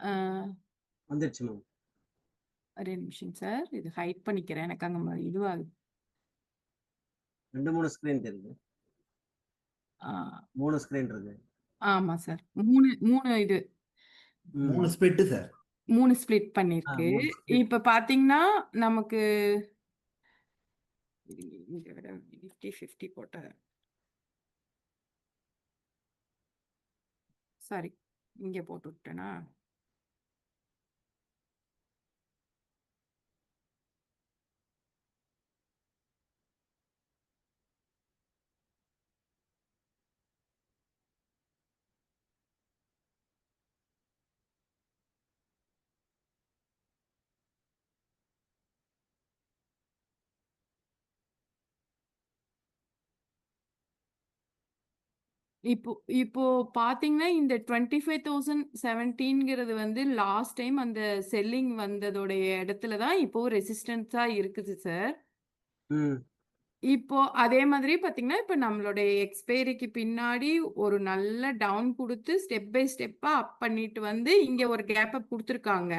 ஆ, வந்துருச்சு மேம். ஒரே நிமிஷம் சார். இது ஹைட் பண்ணிக்கிறேன். எனக்கு அங்க இதுவாகுது. 2, 3 ஸ்க்ரீன் தெரியுது. ஆ, 3 ஸ்க்ரீன் இருக்கு. ஆமா சார். 3 இது. 3 ஸ்பிளிட் சார். 3 ஸ்ப்ளிட் ஆ, பண்ணிருக்கு. 3 ஸ்க்ரீன். இப்ப பாத்தீங்கன்னா, நமக்கு இங்க விட 50 போட்டேன். சாரி. இங்க போட்டு விட்டேனா? இப்போ இப்போ பாத்தீங்கன்னா, இந்த 25,017ங்கிறது வந்து லாஸ்ட் டைம் அந்த செல்லிங் வந்ததோடைய இடத்துல தான் இப்போ ரெசிஸ்டன்ஸா இருக்குது சார். ம். இப்போ அதே மாதிரி பாத்தீங்கன்னா, இப்ப நம்மளுடைய எக்ஸ்பைரிக்கு பின்னாடி ஒரு நல்ல டவுன் குடுத்து ஸ்டெப் பை ஸ்டெப்பா அப் பண்ணிட்டு வந்து இங்க ஒரு கேப் அப் குடுத்துருக்காங்க.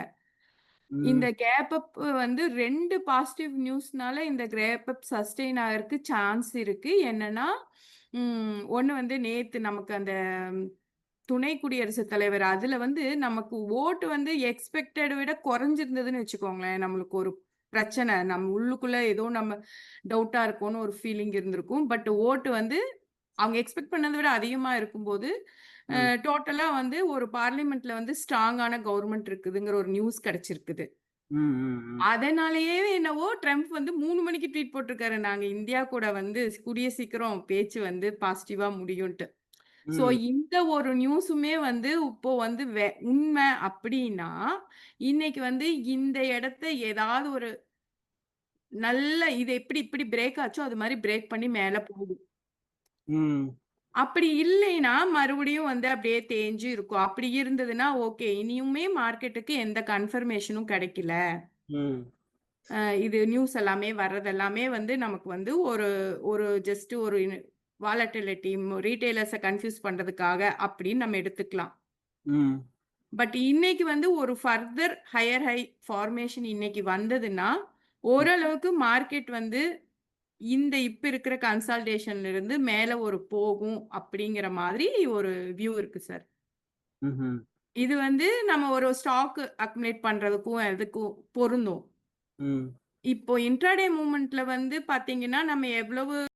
இந்த ம். கேப் அப் வந்து 2 பாசிட்டிவ் நியூஸ்னால இந்த கேப் அப் சஸ்டெயின் ஆகறதுக்கு சான்ஸ் இருக்கு. என்னன்னா, ஒண்ணு வந்து நேத்து நமக்கு அந்த துணை குடியரசுத் தலைவர் அதுல வந்து நமக்கு ஓட்டு வந்து எக்ஸ்பெக்டட் விட குறைஞ்சிருந்ததுன்னு வச்சுக்கோங்களேன். நம்மளுக்கு ஒரு பிரச்சனை. நம்ம உள்ளுக்குள்ள ஏதோ நம்ம டவுட்டா இருக்கோம்னு ஒரு ஃபீலிங் இருந்திருக்கும். பட் ஓட்டு வந்து அவங்க எக்ஸ்பெக்ட் பண்ணத விட அதிகமா இருக்கும்போது, ம். டோட்டலா வந்து ஒரு பார்லிமென்ட்ல வந்து ஸ்ட்ராங்கான கவர்ன்மென்ட் இருக்குதுங்கிற ஒரு நியூஸ் கிடைச்சிருக்குது. ம். ம். ம். அதனாலேயே என்னவோ ட்ரம்ப் வந்து 3 மணிக்கு ட்வீட் போட்டிருக்காரு. நாங்க இந்தியா கூட வந்து கூடிய சீக்கிரம் பேச்சு வந்து பாசிட்டிவா முடியும்ட்டு. ஸோ ம். இந்த ஒரு நியூஸுமே வந்து இப்போ வந்து உண்மை அப்படின்னா, இன்னைக்கு வந்து இந்த இடத்த ஏதாவது ஒரு நல்ல இது எப்படி இப்படி பிரேக் ஆச்சோ, அது மாரி பிரேக் பண்ணி மேல போகும். ம். அப்படி இல்லைன்னா, மறுபடியும் வந்து அப்படியே தேஞ்சு இருக்கும். அப்படி இருந்ததுன்னா, ஓகே. இனியுமே மார்க்கெட்டுக்கு எந்த கன்ஃபர்மேஷனும் கிடைக்கல. ம். இது நியூஸ் எல்லாமே வர்றது எல்லாமே வந்து நமக்கு வந்து ஒரு ஒரு ஜஸ்ட் ஒரு வாலட்டிலிட்டி ரீட்டெய்லர்ஸ கன்ஃப்யூஸ் பண்றதுக்காக அப்படின்னு நம்ம எடுத்துக்கலாம். ம். பட் இன்னைக்கு வந்து ஒரு ஃபர்தர் ஹையர் ஹை ஃபார்மேஷன் இன்னைக்கு வந்ததுன்னா, ம். ஓரளவுக்கு மார்க்கெட் வந்து இந்த இப்ப இருக்கிற கன்சால்டேஷன்ல இருந்து மேல ஒரு போகும் அப்படிங்கிற மாதிரி ஒரு வியூ இருக்கு சார். ம்ஹ்ம். இது வந்து நம்ம ஒரு ஸ்டாக் அக்குமுலேட் பண்றதுக்கும் அதுக்கும் பொருந்தும். ம். இப்போ இன்ட்ராடே மூவ்மெண்ட்ல வந்து பாத்தீங்கன்னா, நம்ம எவ்வளவு